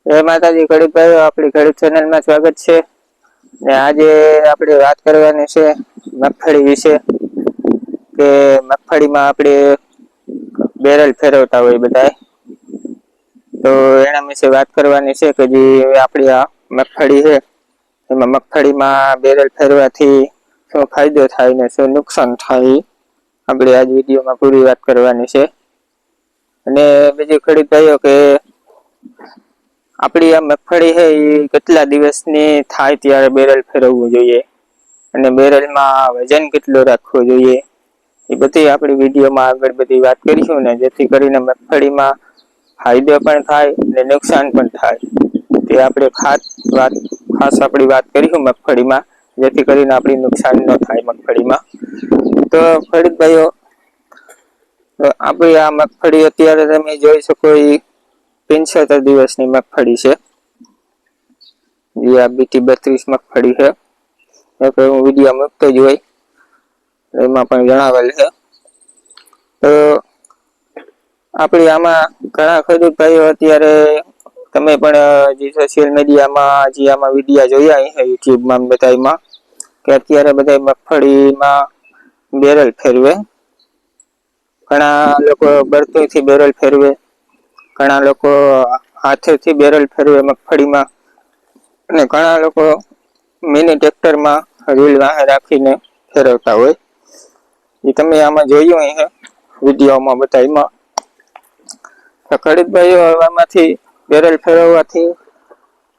જય માતાજી ખેડૂત ભાઈઓ, આપણી ખેડૂત ચેનલમાં સ્વાગત છે. ને આજે આપણે વાત કરવાની છે મગફળી વિશે, કે મગફળીમાં આપણે બેરલ ફેરવતા હોય બધાય, તો એના વિશે વાત કરવાની છે કે જે આપણી આ મગફળી છે એમાં મગફળીમાં બેરલ ફેરવાથી શું ફાયદો થાય ને શું નુકસાન થાય, આપણે આજ વિડીયોમાં પૂરી વાત કરવાની છે. અને બીજું ખેડૂત ભાઈઓ કે આપડી આ મગફળી છે એ કેટલા દિવસની થાય ત્યારે બેરલ ફેરવવું જોઈએ અને બેરલમાં વજન કેટલું રાખવું જોઈએ, એ બધી આપણી વિડીયોમાં આગળ બધી વાત કરીશું ને, જેથી કરીને મગફળીમાં ફાયદો પણ થાય અને નુકસાન પણ થાય, તે આપણે ખાસ આપણી વાત કરીશું મગફળીમાં, જેથી કરીને આપણી નુકસાન ન થાય મગફળીમાં. તો ખેડૂત ભાઈઓ, આપણી આ મગફળી અત્યારે તમે જોઈ શકો એ 75 દિવસની મગફળી છે, જે આ BT 32 મગફળી છે. હું વિડીયો મૂકતો જ હોય એમાં પણ જણાવેલ છે. તો આપણી આમાં ઘણા ખેડૂત ભાઈઓ અત્યારે, તમે પણ જે સોશિયલ મીડિયામાં જે આમાં વિડીયો જોયા છે યુટ્યુબમાં બધામાં, કે અત્યારે બધા મગફળીમાં બેરલ ફેરવે. ઘણા લોકો બળદથી બેરલ ફેરવે, ઘણા લોકો હાથેથી બેરલ ફેરવે મગફળીમાં, અને ઘણા લોકો મિની ટ્રેક્ટરમાં રીલ વાહે રાખીને ફેરવતા હોય. એ તમે આમાં જોયું હશે વિડીયોમાં બધામાં. તો ખેડૂત ભાઈઓ, આમાંથી બેરલ ફેરવવાથી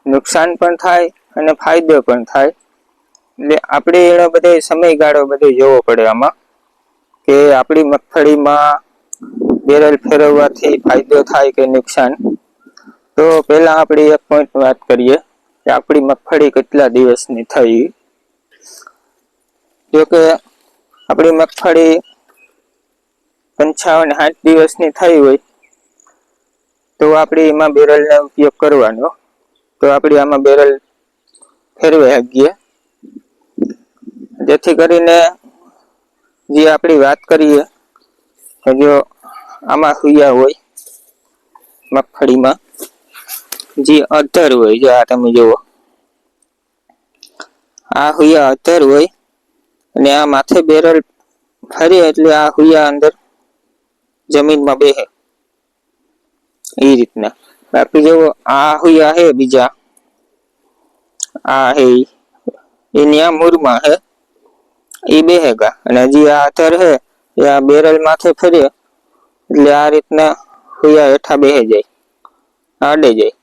નુકસાન પણ થાય અને ફાયદો પણ થાય. એટલે આપણે એનો બધો સમયગાળો બધો જોવો પડે આમાં, કે આપણી મગફળીમાં બેરલ ફેરવવાથી ફાયદો થાય કે નુકસાન. તો પેલા આપણે એક પોઈન્ટ વાત કરીએ કે આપણી મગફળી કેટલા દિવસની થઈ. જોકે આપણી મગફળી 55-60 દિવસની થઈ હોય તો આપણે એમાં બેરલનો ઉપયોગ કરવાનો, તો આપણે આમાં બેરલ ફેરવી શકીએ. જેથી કરીને જે આપણી વાત કરીએ કે જો આમાં સુયા હોય મગફળીમાં, જે અધર હોય, જો આ તમે જુઓ, આ હુયા અધર હોય અને આ માથે બેરલ ફરે એટલે આ હુયા અંદર જમીનમાં બેસે એ રીતના. બાકી જો આ હુયા હે બીજા, આ હે એની આ મૂરમાં હે એ બેહેગા, અને હજી આ અધર હે એ આ બેરલ માથે ફરે એટલે આ રીતના હુયા હેઠા બેહી જાય, આડે જાય.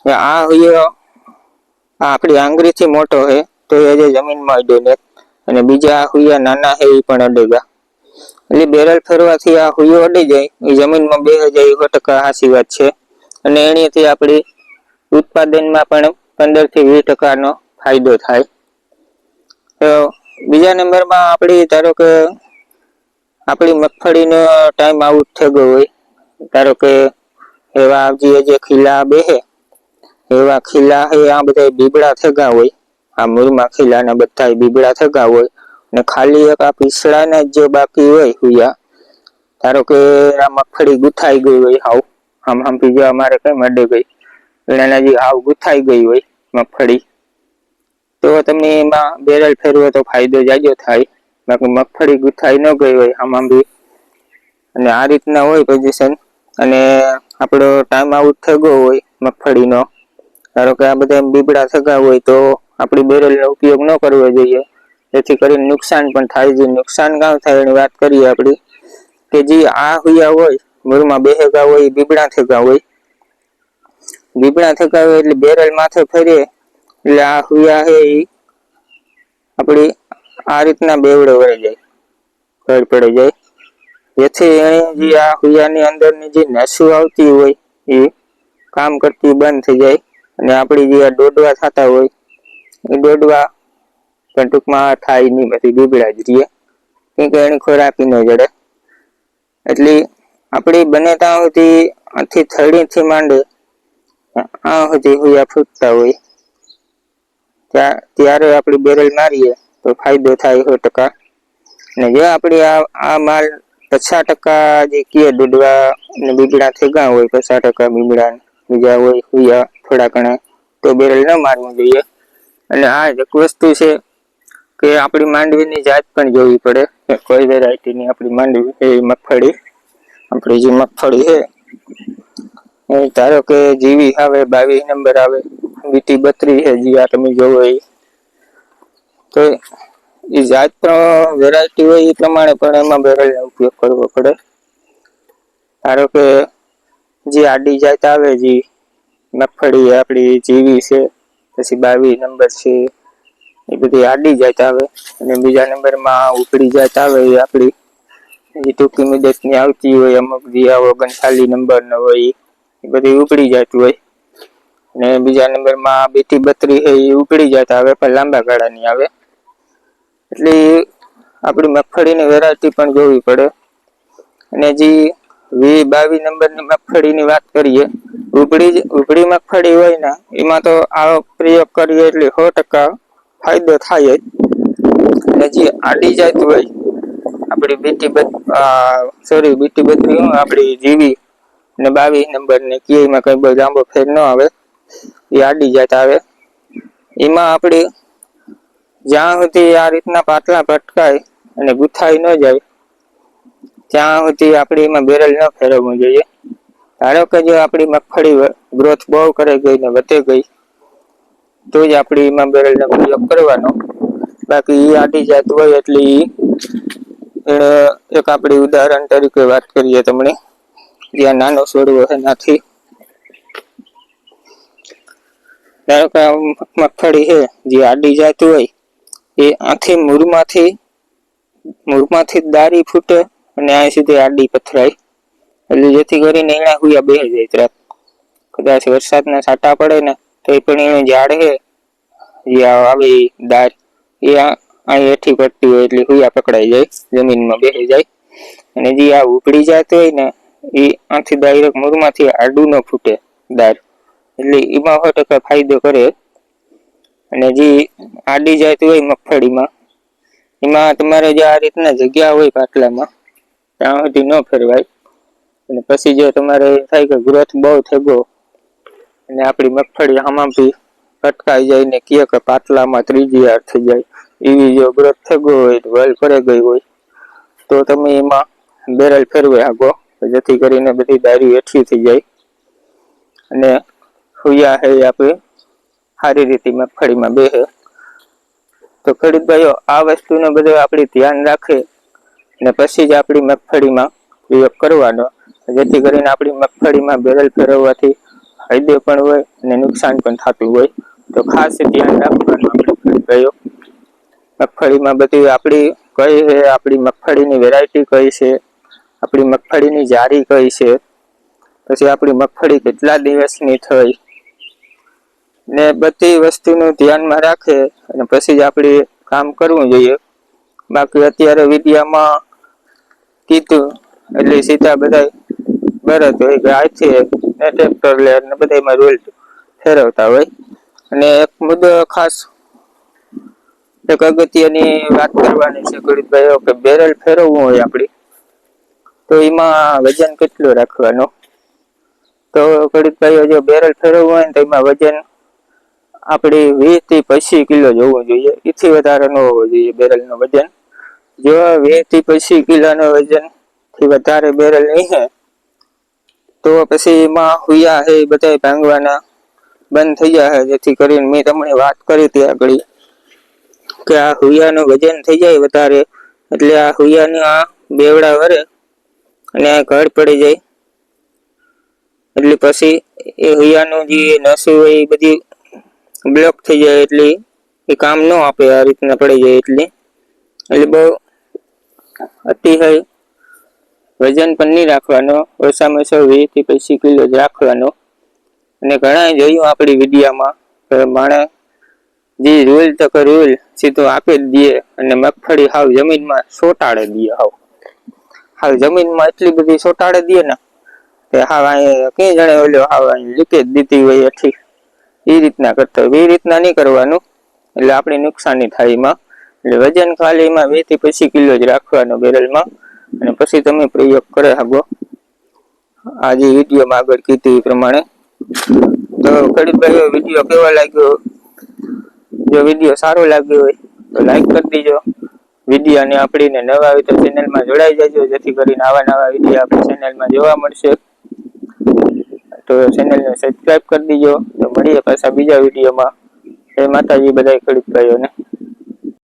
આ હુયો આપણી આંગળીથી મોટો હે તો એ જે જમીનમાં અડે ને, અને બીજા હુયા નાના હે એ પણ અડેગા. એટલે બેરલ ફેરવાથી આ હુયો અડી જાય, એ જમીનમાં બેસી જાય, 100% સાચી વાત છે. અને એનાથી આપણી ઉત્પાદનમાં પણ 15-20% નો ફાયદો થાય. તો બીજા નંબરમાં આપણી, ધારો કે આપણી મગફળીનો ટાઈમ આઉટ થઈ ગયો હોય, ધારો કે એવા જે ખીલા બેહે, એવા ખીલા આ બધા બીબડા થગા હોય, આ મૂળમાં ખીલાના બધા બીબડા થગા હોય, ને ખાલી એક આ પીસડાના જે બાકી હોય હુયા, ધારો કે આ મગફળી ગુથાઈ ગઈ હોય હાવ, આમ બીજા અમારે કેમ અડે ગઈ, એને જે હાવ ગુથાઈ ગઈ હોય મગફળી, તો તમે એમાં બેરલ ફેરવો તો ફાયદો જાજો થાય. બાકી મગફળી ગુથાઈ ન ગઈ હોય આમાં બી, અને આ રીતના હોય પોઝિશન, અને આપણો ટાઈમ આઉટ થઈ ગયો હોય મગફળીનો, ધારો કે આ બધા બીબડા થગા હોય, તો આપણી બેરલનો ઉપયોગ ન કરવો જોઈએ. જેથી કરીને નુકસાન પણ થાય. જે નુકસાન કાં થાય એની વાત કરીએ આપણી, કે જે આ હુયા હોય મૂળમાં બેહેગા હોય, બીબડા થગા હોય, બીબડા થગા હોય એટલે બેરલ માથે ફરે એટલે આ હુયા હે ઈ આપણી આ રીતના બેવડે વળી જાય, ઘર પડી જાય, જેથી જે આ હુયાની અંદરની જે નસું આવતી હોય એ કામ કરતી બંધ થઈ જાય, અને આપણી જે આ દોડવા થતા હોય એ દોડવા પણ ટૂંકમાં થાય નહીં, બધી બીબડા જ રહીએ, કેમ કે એની ખોરાક ન જડે. એટલે આપણી બને ત્યાં સુધી આથી થડીથી માંડે આ સુધી હુયા ફૂટતા હોય, ત્યારે આપણી બેરલ મારીએ તો ફાયદો થાય 100%. અને જો આપણી આ માલ 50% જે કીએ દૂધવા ને બીબડા થગા હોય, 50% બીબડા, બીજા હોય હુયા થોડા ઘણા, તો બેરલ ન મારવું જોઈએ. અને આ એક વસ્તુ છે કે આપણી માંડવીની જાત પણ જોવી પડે કે કઈ વેરાયટીની આપણી માંડવી એ મગફળી, આપણી જે મગફળી છે ધારો કે જીવી આવે 22 નંબર આવે, બીટી 32 છે જે આ તમે જોવો એ, તો એ જાત વેરાયટી હોય એ પ્રમાણે પણ એમાં બેરલનો ઉપયોગ કરવો પડે. ધારો કે જે આડી જાત આવે જે મગફળી આપણી જીવી છે, પછી 22 નંબર છે, એ બધી આડી જાત આવે. અને બીજા નંબરમાં ઉપડી જાત આવે એ આપણી જે ટૂંકી મુદતની આવતી હોય, અમુક જે 39 નંબર ન હોય એ બધી ઉપડી જાત હોય. અને બીજા નંબરમાં બીટી 32 એ ઉપડી જાત આવે પણ લાંબા ગાળાની આવે. એટલે આપણી મગફળીની વેરાયટી પણ જોવી પડે. અને જે 22 નંબરની મગફળીની વાત કરીએ, ઉપડી મગફળી હોય ને એમાં તો આ પ્રયોગ કરીએ એટલે 100% ફાયદો થાય જ. અને જે આડી જાત હોય આપણી બીટી 32 આપણી જીવી ને 22 નંબર ને એમાં કઈ બહુ લાંબો ફેર ન આવે, એ આડી જાત આવે. એમાં આપણે જ્યાં સુધી આ રીતના પાતળા ભટકાય અને ગુથાઈ ન જાય ત્યાં સુધી આપણે એમાં બેરલ ન ફેરવવું જોઈએ. ધારો કે જો આપણી મગફળી ગ્રોથ બહુ કરે ગઈ ને વધે ગઈ તો જ આપણે એમાં બેરલનો પ્રયોગ કરવાનો. બાકી એ આડી જાત હોય એટલે એક આપણે ઉદાહરણ તરીકે વાત કરીએ તમને, જ્યાં નાનો છોડવો એનાથી ધારો કે મગફળી છે જે આડી જાત હોય એ આખી મૂળમાંથી દારી ફૂટે અને અહીં સુધી આડી પથરાય, એટલે જેથી કરીને એના હુયા બેસી જાય તરત. કદાચ વરસાદના છાંટા પડે ને તો એ પણ એનું ઝાડ છે જે આવે દાર એ અહીં હેઠી પડતી હોય એટલે હુયા પકડાઈ જાય, જમીનમાં બેસી જાય. અને જે આ ઉપડી જાત હોય ને એ આથી ડાયરેક્ટ મૂળમાંથી આડું ન ફૂટે દાર, એટલે એમાં 100% ફાયદો કરે. અને જે આડી જાત હોય મગફળીમાં એમાં તમારે જે આ રીતના જગ્યા હોય પાટલામાં ત્યાં સુધી ન ફેરવાય. અને પછી જો તમારે થાય કે ગ્રોથ બહુ થઈ ગયો અને આપણી મગફળી આમાંથી અટકાઈ જાય ને કે પાટલામાં ત્રીજી હાર થઈ જાય, એવી જો ગ્રોથ થઈ ગઈ હોય, વેલ કરે ગઈ હોય, તો તમે એમાં બેરલ ફેરવી શકો, જેથી કરીને બધી દારી હેઠી થઈ જાય અને હુયા છે આપણે સારી રીતે મગફળીમાં બેસે. તો ખેડૂત ભાઈઓ આ વસ્તુનો બધો આપણે ધ્યાન રાખે અને પછી જ આપણી મગફળીમાં પ્રયોગ કરવાનો, જેથી કરીને આપણી મગફળીમાં બેરલ ફેરવવાથી ફાયદો પણ હોય અને નુકસાન પણ થતું હોય. તો ખાસ ધ્યાન રાખવાનું આપણે ખેડૂત ભાઈઓ. મગફળીમાં બધી આપણી કઈ છે, આપણી મગફળીની વેરાયટી કઈ છે, આપણી મગફળીની જારી કઈ છે, પછી આપણી મગફળી કેટલા દિવસની થઈ ને બધી વસ્તુનું ધ્યાનમાં રાખે અને પછી જ આપણે કામ કરવું જોઈએ. બાકી અત્યારે વિડીયામાં કીધું એટલે સીધા બધા બળદ હોય કે હાથી ને ટ્રેક્ટર લે ને બધામાં રોલ ફેરવતા હોય. અને એક મુદ્દો ખાસ એક અગત્યની વાત કરવાની છે ખેડૂત ભાઈઓ કે બેરલ ફેરવવું હોય આપડી તો એમાં વજન કેટલું રાખવાનો. તો ખેડૂત ભાઈઓ જો બેરલ ફેરવવું હોય ને તો એમાં વજન આપણે 20 થી 25 કિલો જોવું જોઈએ, એથી વધારે ન હોવો જોઈએ બેરલ નું વજન. જો 20 થી 25 કિલોના વજન થી વધારે બેરલ નહી તો પછી એમાં હુયા છે એ બધા ભાંગવાના બંધ થઈ જાય. જેથી કરીને મેં તમને વાત કરી હતી આગળ કે આ હુયાનું વજન થઈ જાય વધારે એટલે આ હુયાના આ બેવડા વરે અને આ ઘડ પડી જાય, એટલે પછી એ હુયાનું જે નસું હોય એ બધી બ્લોક થઈ જાય એટલે એ કામ ન આપે. આ રીતના પડી જાય એટલે બહુ અતિશય વજન પણ નહીં રાખવાનો, ઓછામાં ઓછો 20 થી 25 કિલો જ રાખવાનો. અને ઘણા જોયું આપણી વિડીયામાં કે માણસ જે રૂલ તો કે રૂલ સીધો આપી જ દે અને મગફળી હાવ જમીનમાં સોટાડે દે, હાવ જમીનમાં એટલી બધી સોટાડે દે ને કે હાવ કઈ જણે ઓલો હાવ લીકેજ દીધી હોય એથી એ રીતના કરતા હોય. એ રીતના નહીં કરવાનું એટલે આપણે નુકસાની થાય એમાં. એટલે વજન ખાલી એમાં 20 થી 25 કિલો જ રાખવાનો બેરલમાં અને પછી તમે પ્રયોગ કરે શકો આ જે વિડીયોમાં આગળ કીધું એ પ્રમાણે. તો ખેડૂત ભાઈઓ વિડીયો કેવો લાગ્યો? જો વિડીયો સારો લાગ્યો હોય તો લાઈક કરી દીજો વિડીયો, અને આપણીને નવા હોય તો ચેનલમાં જોડાઈ જજો, જેથી કરીને આવા વિડીયો આપણી ચેનલમાં જોવા મળશે. તો ચેનલને સબસ્ક્રાઇબ કરી દીજો. તો મળીએ પાછા બીજા વિડીયોમાં. જય માતાજી બધા ખેડૂત ભાઈઓને.